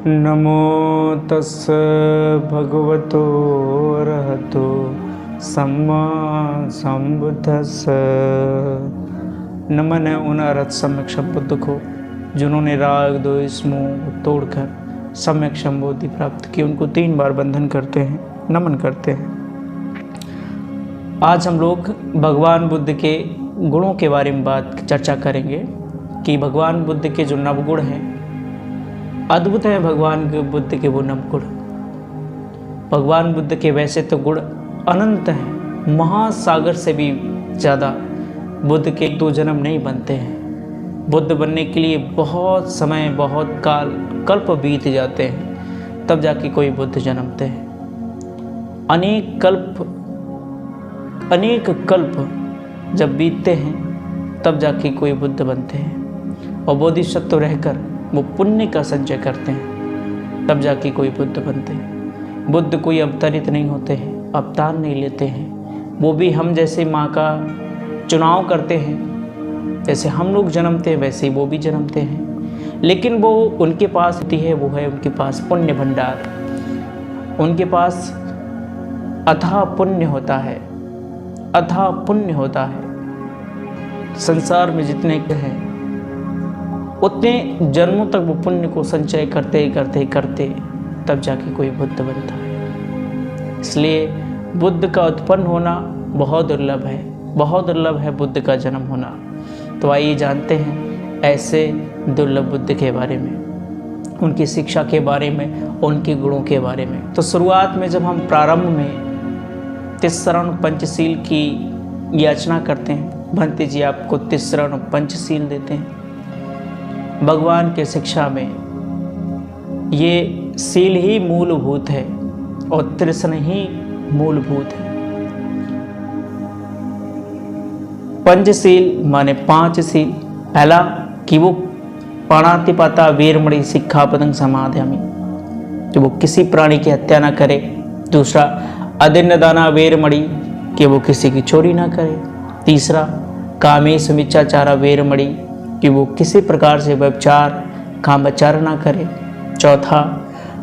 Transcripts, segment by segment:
नमो तस् भगवतो अरहतो सम्मा संबुद्धस्स। नमन है उन अरहत सम्यक बुद्ध को जिन्होंने राग द्वेष मोह तोड़कर सम्यक संबोधि प्राप्त की। उनको 3 बार बंधन करते हैं, नमन करते हैं। आज हम लोग भगवान बुद्ध के गुणों के बारे में चर्चा करेंगे कि भगवान बुद्ध के जो नवगुण हैं, अद्भुत है भगवान बुद्ध के वो नवगुण। भगवान बुद्ध के वैसे तो गुण अनंत हैं, महासागर से भी ज़्यादा। बुद्ध के 2 जन्म नहीं बनते हैं। बुद्ध बनने के लिए बहुत समय, बहुत काल, कल्प बीत जाते हैं, तब जाके कोई बुद्ध जन्मते हैं। अनेक कल्प जब बीतते हैं तब जाके कोई बुद्ध बनते हैं। और बोधिसत्व रहकर वो पुण्य का संचय करते हैं, तब जाके कोई बुद्ध बनते हैं। बुद्ध कोई अवतरित नहीं होते हैं, अवतार नहीं लेते हैं। वो भी हम जैसे माँ का चुनाव करते हैं, जैसे हम लोग जन्मते हैं वैसे ही वो भी जन्मते हैं। लेकिन वो उनके पास होती है, वो है उनके पास पुण्य भंडार। उनके पास अथाह पुण्य होता है, अथाह पुण्य होता है। संसार में जितने हैं उतने जन्मों तक वो पुण्य को संचय करते तब जाके कोई बुद्ध बनता है। इसलिए बुद्ध का उत्पन्न होना बहुत दुर्लभ है, बहुत दुर्लभ है बुद्ध का जन्म होना। तो आइए जानते हैं ऐसे दुर्लभ बुद्ध के बारे में, उनकी शिक्षा के बारे में, उनके गुणों के बारे में। तो शुरुआत में जब हम प्रारंभ में तिस्सरण पंचशील की याचना करते हैं, भंते जी आपको तिस्सरण पंचशील देते हैं। भगवान के शिक्षा में ये शील ही मूलभूत है और तृष्ण ही मूलभूत है। पंचशील माने 5 शील। पहला कि वो पाणातिपाता वीरमणि सिक्खापदं समादयामि, कि वो किसी प्राणी की हत्या ना करे। दूसरा अदिन्नदाना वीरमणि, कि वो किसी की चोरी ना करे। तीसरा कामेश मिच्छाचारा वीरमणि, कि वो किसी प्रकार से व्यभिचार कामाचार ना करे। चौथा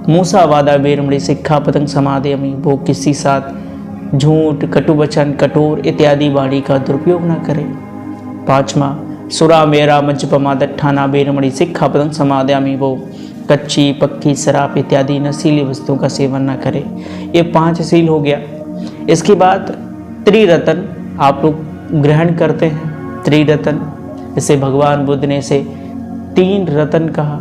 मूसावादा वीरमणि सिक्खापदं समादयामि, वो किसी साथ झूठ, कटुवचन, कठोर इत्यादि वाणी का दुरुपयोग ना करे। 5वां सुरा मेरा मज्जपमा दट्ठाना वीरमणि सिक्खापदं समादयामि, वो कच्ची पक्की शराब इत्यादि नशीली वस्तुओं का सेवन ना करे। ये 5 शील हो गया। इसके बाद त्रिरत्न आप लोग ग्रहण करते हैं। त्रिरत्न, इसे भगवान बुद्ध ने इसे 3 रत्न कहा।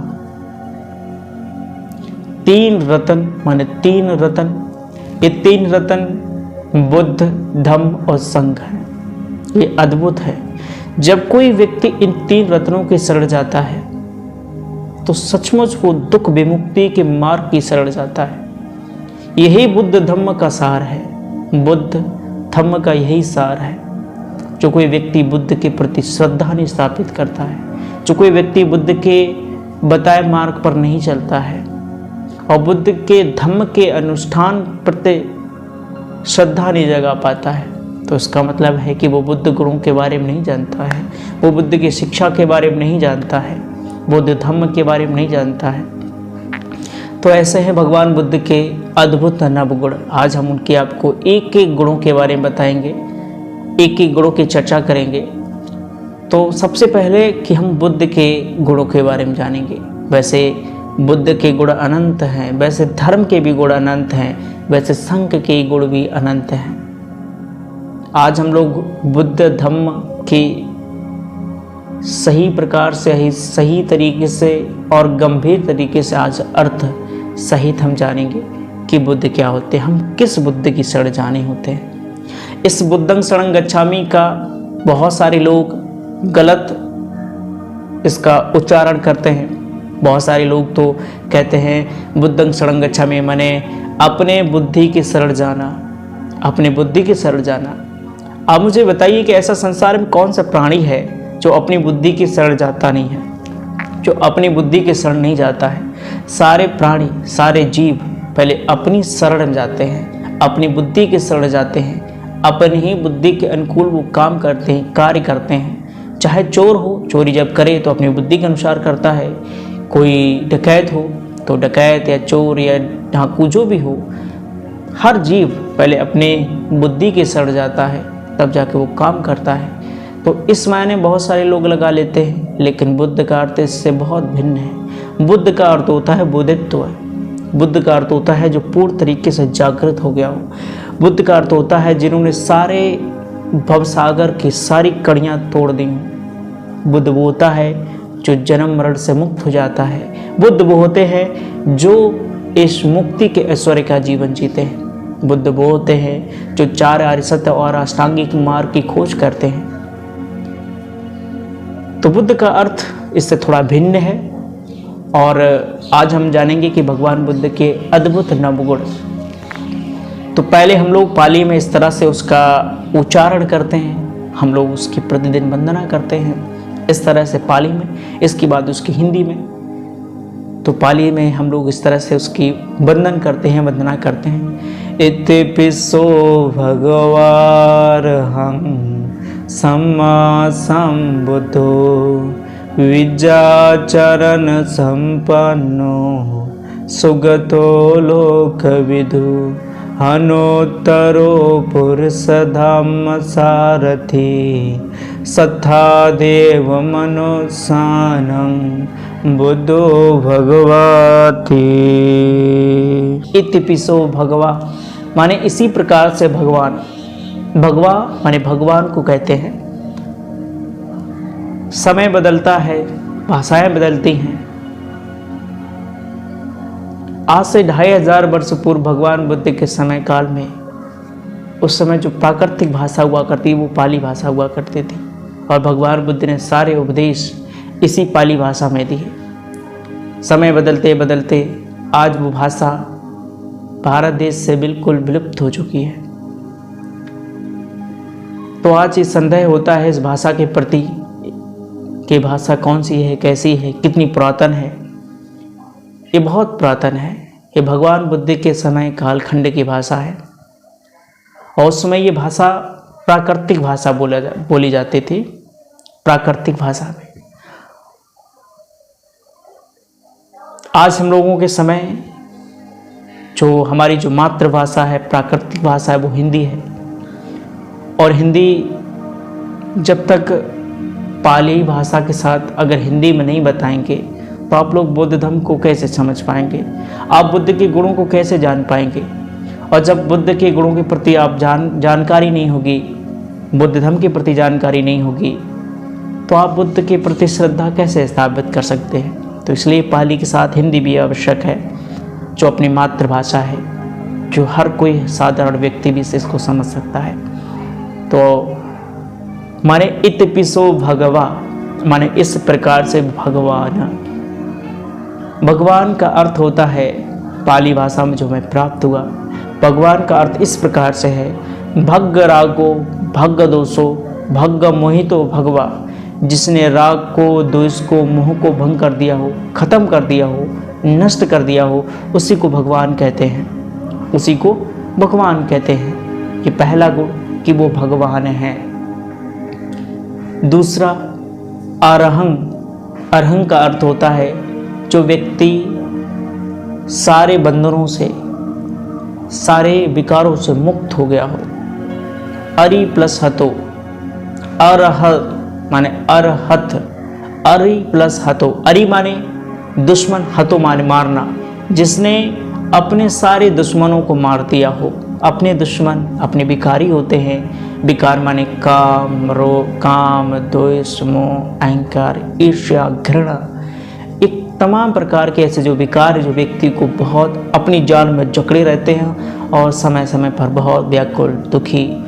3 रत्न माने 3 रत्न। ये 3 रत्न बुद्ध, धम्म और संघ है। ये अद्भुत है। जब कोई व्यक्ति इन 3 रत्नों की शरण जाता है तो सचमुच वो दुख विमुक्ति के मार्ग की शरण जाता है। यही बुद्ध धम्म का सार है, बुद्ध धम्म का यही सार है। जो कोई व्यक्ति बुद्ध के प्रति श्रद्धा नहीं स्थापित करता है, जो कोई व्यक्ति बुद्ध के बताए मार्ग पर नहीं चलता है और बुद्ध के धम्म के अनुष्ठान प्रति श्रद्धा नहीं जगा पाता है, तो इसका मतलब है कि वो बुद्ध गुणों के बारे में नहीं जानता है, वो बुद्ध की शिक्षा के बारे में नहीं जानता है, बुद्ध धम्म के बारे में नहीं जानता है। तो ऐसे हैं भगवान बुद्ध के अद्भुत नवगुण। आज हम उनके आपको एक एक गुणों के बारे में बताएंगे, एक एक गुणों की चर्चा करेंगे। तो सबसे पहले कि हम बुद्ध के गुणों के बारे में जानेंगे। वैसे बुद्ध के गुण अनंत हैं, वैसे धर्म के भी गुण अनंत हैं, वैसे संघ के गुण भी अनंत हैं। आज हम लोग बुद्ध धम्म की सही प्रकार से, सही तरीके से और गंभीर तरीके से आज अर्थ सहित हम जानेंगे कि बुद्ध क्या होते हैं, हम किस बुद्ध की शरण जाने होते हैं। इस बुद्धं शरणं गच्छामि का बहुत सारे लोग गलत इसका उच्चारण करते हैं। बहुत सारे लोग तो कहते हैं बुद्धं शरणं गच्छामि माने अपने बुद्धि की शरण जाना, अपने बुद्धि की शरण जाना। आप मुझे बताइए कि ऐसा संसार में कौन सा प्राणी है जो अपनी बुद्धि की शरण जाता नहीं है, जो अपनी बुद्धि की शरण नहीं जाता है। सारे प्राणी, सारे जीव पहले अपनी शरण जाते हैं, अपनी बुद्धि की शरण जाते हैं, अपनी ही बुद्धि के अनुकूल वो काम करते हैं, कार्य करते हैं। चाहे चोर हो, चोरी जब करे तो अपनी बुद्धि के अनुसार करता है। कोई डकैत हो तो डकैत या चोर या डाकू जो भी हो, हर जीव पहले अपने बुद्धि के सड़ जाता है तब जाके वो काम करता है। तो इस मायने बहुत सारे लोग लगा लेते हैं, लेकिन बुद्ध का अर्थ इससे बहुत भिन्न है। बुद्ध का अर्थ होता है बोधित्व। बुद्ध का अर्थ होता है जो पूर्ण तरीके से जागृत हो गया हो। बुद्ध का अर्थ होता है जिन्होंने सारे भवसागर की सारी कड़ियाँ तोड़ दी हों। बुद्ध वो होता है जो जन्म मरण से मुक्त हो जाता है। बुद्ध वो होते हैं जो इस मुक्ति के ऐश्वर्य का जीवन जीते हैं। बुद्ध वो होते हैं जो 4 आर्य सत्य और अष्टांगिक मार्ग की खोज करते हैं। तो बुद्ध का अर्थ इससे थोड़ा भिन्न है और आज हम जानेंगे कि भगवान बुद्ध के अद्भुत नवगुण। तो पहले हम लोग पाली में इस तरह से उसका उच्चारण करते हैं, हम लोग उसकी प्रतिदिन वंदना करते हैं इस तरह से पाली में, इसके बाद उसकी हिंदी में। तो पाली में हम लोग इस तरह से उसकी वंदन करते हैं, वंदना करते हैं। इतिपिसो भगवारहं सम्मा संबुद्धो विद्याचरण संपन्नो सुगतो लोकविदु हनोत्तरो पुरुषधम्म सारथि सत्था देव मनोसानं बुद्धो भगवति। इतिपिसो भगवा माने इसी प्रकार से भगवान। भगवा माने भगवान को कहते हैं। समय बदलता है, भाषाएं बदलती हैं। आज से 2500 वर्ष पूर्व भगवान बुद्ध के समय काल में, उस समय जो प्राकृतिक भाषा हुआ करती वो पाली भाषा हुआ करती थी और भगवान बुद्ध ने सारे उपदेश इसी पाली भाषा में दिए। समय बदलते बदलते आज वो भाषा भारत देश से बिल्कुल विलुप्त हो चुकी है। तो आज ये संदेह होता है इस भाषा के प्रति कि भाषा कौन सी है, कैसी है, कितनी पुरातन है। ये बहुत पुरातन है। ये भगवान बुद्ध के समय कालखंड की भाषा है और उस समय ये भाषा प्राकृतिक भाषा बोली जाती थी। प्राकृतिक भाषा में आज हम लोगों के समय जो हमारी जो मातृभाषा है, प्राकृतिक भाषा है, वो हिंदी है। और हिंदी जब तक पाली भाषा के साथ अगर हिंदी में नहीं बताएंगे तो आप लोग बुद्ध धर्म को कैसे समझ पाएंगे, आप बुद्ध के गुणों को कैसे जान पाएंगे। और जब बुद्ध के गुणों के प्रति आप जानकारी नहीं होगी, बुद्ध धर्म के प्रति जानकारी नहीं होगी, तो आप बुद्ध के प्रति श्रद्धा कैसे स्थापित कर सकते हैं। तो इसलिए पाली के साथ हिंदी भी आवश्यक है, जो अपनी मातृभाषा है, जो हर कोई साधारण व्यक्ति भी इसको समझ सकता है। तो माने इतिपिसो भगवा माने इस प्रकार से भगवान। भगवान का अर्थ होता है पाली भाषा में जो हमें प्राप्त हुआ, भगवान का अर्थ इस प्रकार से है, भग्ग रागो भग्ग दोषो भग्ग मोहितो भगवा। जिसने राग को, द्वेष को, मोह को भंग कर दिया हो, खत्म कर दिया हो, नष्ट कर दिया हो, उसी को भगवान कहते हैं, उसी को भगवान कहते हैं। ये पहला गुण कि वो भगवान है। दूसरा अरहं। अरहं का अर्थ होता है जो व्यक्ति सारे बंधनों से, सारे विकारों से मुक्त हो गया हो। अरि प्लस हतो, अरहत माने अरहत, अरि प्लस हतो। अरि माने दुश्मन, हतो माने मारना। जिसने अपने सारे दुश्मनों को मार दिया हो। अपने दुश्मन अपने विकारी होते हैं। विकार माने काम, रोग, काम, द्वेष, मोह, अहंकार, ईर्ष्या, घृणा, एक तमाम प्रकार के ऐसे जो विकार जो व्यक्ति को बहुत अपनी जान में जकड़े रहते हैं और समय समय पर बहुत व्याकुल, दुखी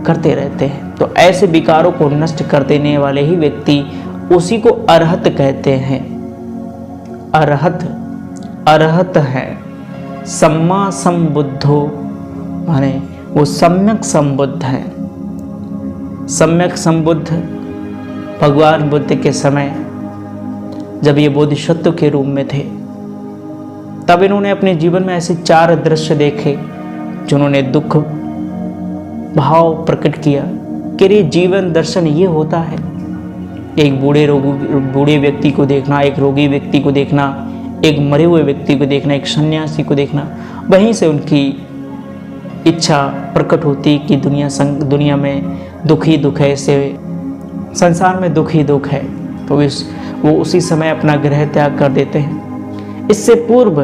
करते रहते हैं। तो ऐसे विकारों को नष्ट कर देने वाले ही व्यक्ति, उसी को अरहत कहते हैं। अरहत, अरहत है। सम्मा संबुद्धो माने वो सम्यक संबुद्ध है। सम्यक संबुद्ध भगवान बुद्ध के समय जब ये बोधिसत्व के रूप में थे, तब इन्होंने अपने जीवन में ऐसे 4 दृश्य देखे जिन्होंने दुख भाव प्रकट किया कि ये जीवन दर्शन ये होता है। एक बूढ़े व्यक्ति को देखना, एक रोगी व्यक्ति को देखना, एक मरे हुए व्यक्ति को देखना, एक सन्यासी को देखना, वहीं से उनकी इच्छा प्रकट होती कि दुनिया में दुख ही दुख है, इससे संसार में दुख ही दुख है, तो वो उसी समय अपना गृह त्याग कर देते हैं। इससे पूर्व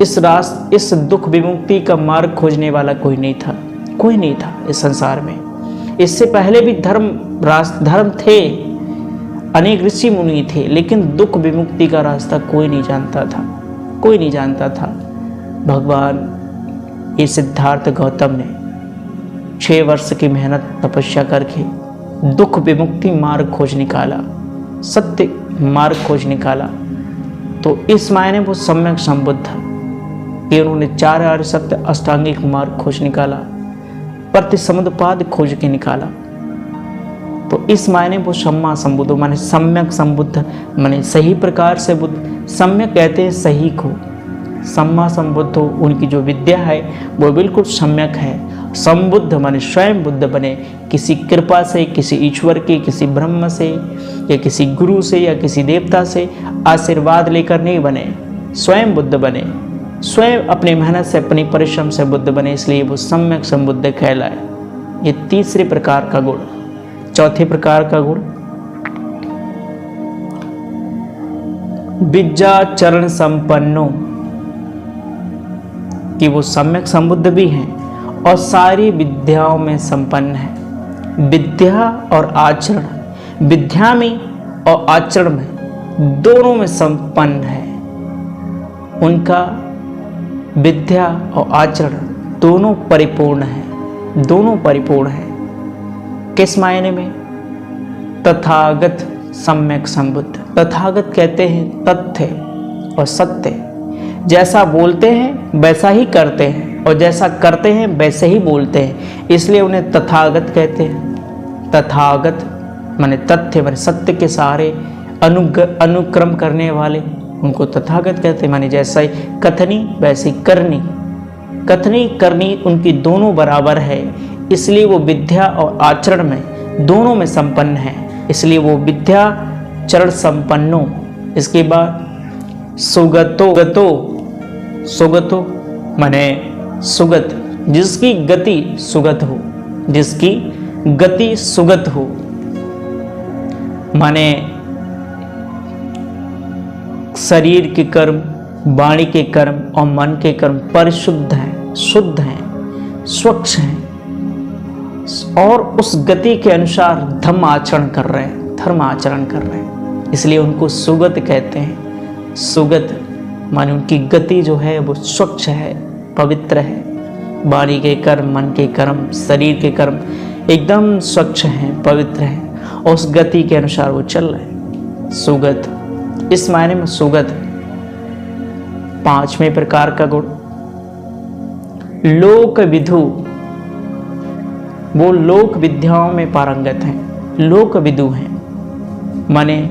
इस दुख विमुक्ति का मार्ग खोजने वाला कोई नहीं था इस संसार में। इससे पहले भी धर्म थे, अनेक ऋषि मुनि थे, लेकिन दुख विमुक्ति का रास्ता कोई नहीं जानता था। भगवान ये सिद्धार्थ गौतम ने 6 वर्ष की मेहनत तपस्या करके दुख विमुक्ति मार्ग खोज निकाला, सत्य मार्ग खोज निकाला। तो इस मायने वो सम्यक संबुद्ध कि उन्होंने 4 आर्य सत्य अष्टांगिक मार्ग खोज निकाला, प्रतिसमुद्पाद खोज के निकाला। तो इस मायने वो सम्मा संबुद्ध माने सम्यक संबुद्ध माने सही प्रकार से बुद्ध। सम्यक कहते हैं सही को, सम्मा संबुद्ध उनकी जो विद्या है वो बिल्कुल सम्यक है। संबुद्ध माने स्वयं बुद्ध बने, किसी कृपा से, किसी ईश्वर के, किसी ब्रह्म से या किसी गुरु से या किसी देवता से आशीर्वाद लेकर नहीं बने, स्वयं बुद्ध बने, स्वयं अपनी मेहनत से, अपनी परिश्रम से बुद्ध बने, इसलिए वो सम्यक संबुद्ध कहलाए। ये तीसरे प्रकार का गुण। चौथे प्रकार का गुण विद्या चरण संपन्नो, कि वो सम्यक संबुद्ध भी हैं और सारी विद्याओं में संपन्न है। विद्या और आचरण, विद्या में और आचरण में दोनों में संपन्न है। उनका विद्या और आचरण दोनों परिपूर्ण है। किस मायने में? तथागत सम्यक संबुद्ध। तथागत कहते हैं तथ्य और सत्य, जैसा बोलते हैं वैसा ही करते हैं और जैसा करते हैं वैसे ही बोलते हैं, इसलिए उन्हें तथागत कहते हैं। तथागत माने तथ्य माने सत्य के सहारे अनुक्रम करने वाले, उनको तथागत कहते हैं। माने जैसा ही कथनी वैसे ही करनी, कथनी करनी उनकी दोनों बराबर है, इसलिए वो विद्या और आचरण में दोनों में संपन्न है, इसलिए वो विद्या चरण संपन्नो। इसके बाद सुगतो माने सुगत, जिसकी गति सुगत हो, माने शरीर के कर्म, वाणी के कर्म और मन के कर्म परिशुद्ध हैं, शुद्ध हैं, स्वच्छ हैं और उस गति के अनुसार धर्म आचरण कर रहे हैं, इसलिए उनको सुगत कहते हैं। सुगत माने उनकी गति जो है वो स्वच्छ है, पवित्र है। वाणी के कर्म, मन के कर्म, शरीर के कर्म एकदम स्वच्छ हैं, पवित्र हैं और उस गति के अनुसार वो चल रहे हैं। सुगत, इस मायने में सुगत। 5वें प्रकार का गुण लोक विदु, वो लोक विद्याओं में पारंगत हैं, लोक विदु हैं, माने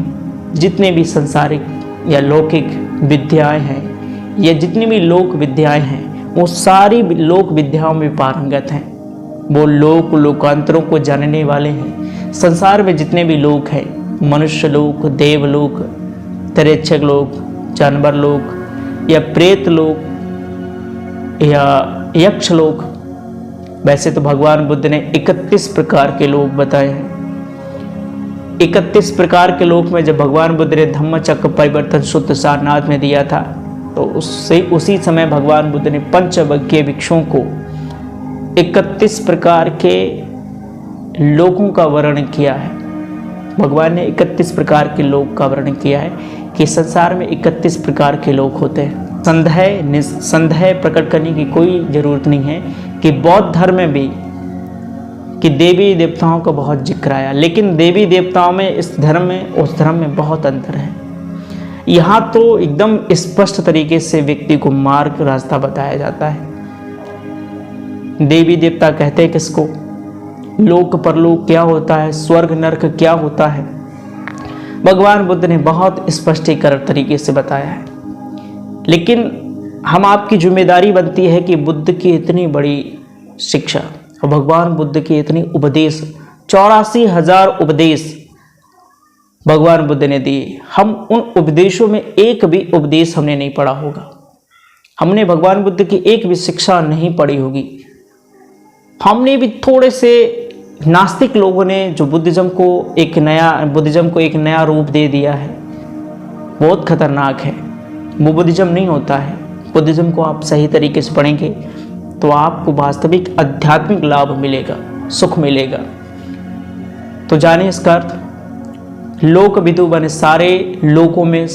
जितने भी सांसारिक या लौकिक विद्याएं हैं या जितनी भी लोक विद्याएं हैं वो सारी लोक विद्याओं में पारंगत हैं। वो लोकांतरों को जानने वाले हैं। संसार में जितने भी लोक हैं, मनुष्य लोक, देवलोक, तिर्यक्षक लोक, जानवर लोक या प्रेत लोक या यक्ष लोक, वैसे तो भगवान बुद्ध ने 31 प्रकार के लोक बताए हैं। 31 प्रकार के लोक में जब भगवान बुद्ध ने धम्मचक्र परिवर्तन सूत्र सारनाथ में दिया था, तो उसी समय भगवान बुद्ध ने पंचवक्कीय भिक्षुओं को 31 प्रकार के लोकों का वर्णन किया है। भगवान ने 31 प्रकार के लोक का वर्णन किया है कि संसार में 31 प्रकार के लोक होते हैं। संदेह प्रकट करने की कोई जरूरत नहीं है कि बौद्ध धर्म में भी कि देवी देवताओं का बहुत जिक्र आया, लेकिन देवी देवताओं में इस धर्म में उस धर्म में बहुत अंतर है। यहाँ तो एकदम स्पष्ट तरीके से व्यक्ति को मार्ग रास्ता बताया जाता है। देवी देवता कहते हैं किसको, लोक परलोक क्या होता है, स्वर्ग नरक क्या होता है, भगवान बुद्ध ने बहुत स्पष्टीकरण तरीके से बताया है। लेकिन हम आपकी जिम्मेदारी बनती है कि बुद्ध की इतनी बड़ी शिक्षा और भगवान बुद्ध के इतनी उपदेश, 84,000 उपदेश भगवान बुद्ध ने दिए। हम उन उपदेशों में एक भी उपदेश हमने नहीं पढ़ा होगा, हमने भगवान बुद्ध की एक भी शिक्षा नहीं पढ़ी होगी। हमने भी थोड़े से नास्तिक लोगों ने जो बुद्धिज्म को एक नया रूप दे दिया है, बहुत खतरनाक है। वो बुद्धिज्म नहीं होता है। बुद्धिज्म को आप सही तरीके से पढ़ेंगे तो आपको वास्तविक आध्यात्मिक लाभ मिलेगा, सुख मिलेगा। तो जाने इसका अर्थ। लोक विदु बने सारे लोकों में,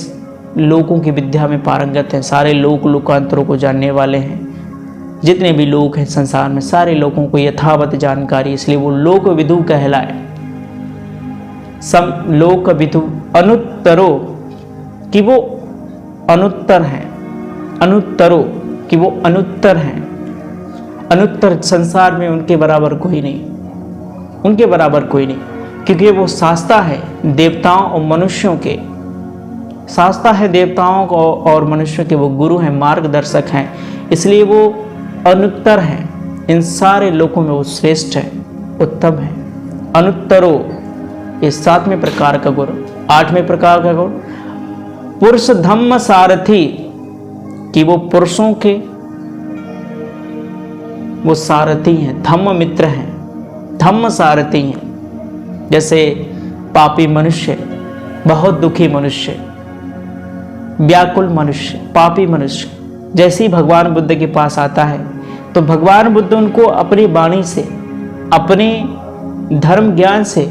लोगों की विद्या में पारंगत हैं, सारे लोकांतरों को जानने वाले हैं। जितने भी लोग हैं संसार में, सारे लोगों को यथावत जानकारी, इसलिए वो लोक विदु कहलाए। सम लोक विदु अनुत्तरो कि वो अनुत्तर हैं, अनुत्तरो कि वो अनुत्तर हैं। अनुत्तर संसार में उनके बराबर कोई नहीं, उनके बराबर कोई नहीं, क्योंकि वो शास्ता है देवताओं और मनुष्यों के, शास्ता है देवताओं को और मनुष्यों के, वो गुरु हैं, मार्गदर्शक हैं, इसलिए वो अनुत्तर हैं। इन सारे लोकों में वो श्रेष्ठ है, उत्तम है। अनुत्तरो ये 7वें प्रकार का गुण। 8वें प्रकार का गुण पुरुष धम्म सारथी कि वो पुरुषों के वो सारथी हैं, धम्म मित्र हैं, धम्म सारथी हैं। जैसे पापी मनुष्य, बहुत दुखी मनुष्य, व्याकुल मनुष्य, पापी मनुष्य जैसे ही भगवान बुद्ध के पास आता है तो भगवान बुद्ध उनको अपनी वाणी से, अपने धर्म ज्ञान से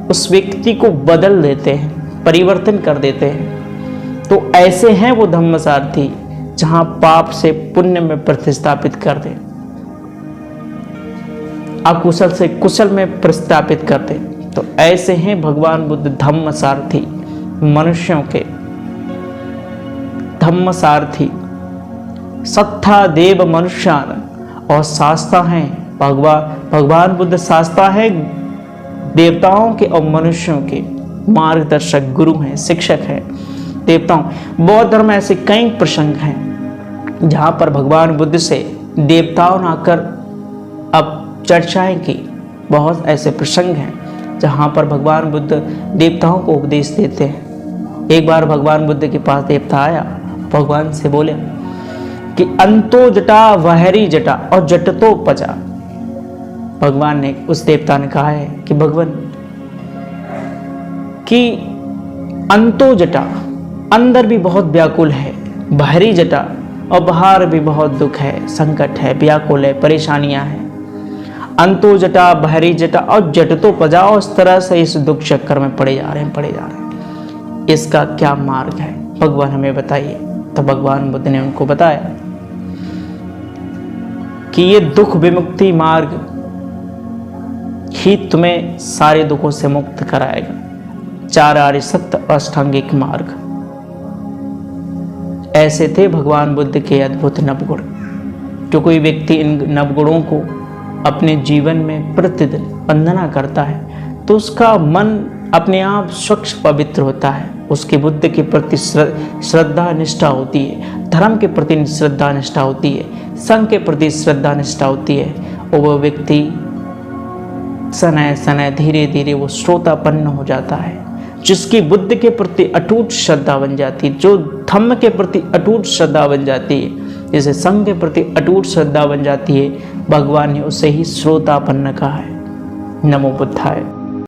उस व्यक्ति को बदल देते हैं, परिवर्तन कर देते हैं। तो ऐसे हैं वो धम्मसारथी जहां पाप से पुण्य में प्रतिस्थापित कर दे, अकुशल से कुशल में प्रतिस्थापित कर दे। तो ऐसे हैं भगवान बुद्ध धम्मसारथी, मनुष्यों के धम्मसारथी। सत्ता देव मनुष्यान और शास्ता हैं भगवान बुद्ध शास्ता है देवताओं के और मनुष्यों के, मार्गदर्शक गुरु हैं, शिक्षक हैं देवताओं। बौद्ध धर्म में ऐसे कई प्रसंग हैं जहाँ पर भगवान बुद्ध से देवताओं ने आकर अब चर्चाएं की। बहुत ऐसे प्रसंग हैं जहाँ पर भगवान बुद्ध देवताओं को उपदेश देते हैं। एक बार भगवान बुद्ध के पास देवता आया, भगवान से बोले कि अंतो जटा वहरी जटा और जटतो पचा। भगवान ने, उस देवता ने कहा है कि भगवान कि अंतो जटा अंदर भी बहुत व्याकुल है, बाहरी जटा और बाहर भी बहुत दुख है, संकट है, व्याकुल है, परेशानियां हैं। अंतो जटा बाहरी जटा और जटतो पजा, और इस तरह से इस दुख चक्कर में पड़े जा रहे हैं। इसका क्या मार्ग है भगवान हमें बताइए। तो भगवान बुद्ध ने उनको बताया कि ये दुख विमुक्ति मार्ग ही तुम्हें सारे दुखों से मुक्त कराएगा। 4 आर्य सत्य अष्टांगिक मार्ग। ऐसे थे भगवान बुद्ध के अद्भुत नवगुण। जो कोई व्यक्ति इन नवगुणों को अपने जीवन में प्रतिदिन वंदना करता है तो उसका मन अपने आप स्वच्छ पवित्र होता है। उसके बुद्ध के प्रति श्रद्धा निष्ठा होती है, धर्म के प्रति श्रद्धा निष्ठा होती है, संघ के प्रति श्रद्धा निष्ठा होती है, और वह व्यक्ति सनय सनय धीरे धीरे वो श्रोतापन्न हो जाता है। जिसकी बुद्ध के प्रति अटूट श्रद्धा बन जाती है, जो धम्म के प्रति अटूट श्रद्धा बन जाती है, जैसे संघ के प्रति अटूट श्रद्धा बन जाती है, भगवान ने उसे ही श्रोतापन्न कहा है। नमो बुद्धाय।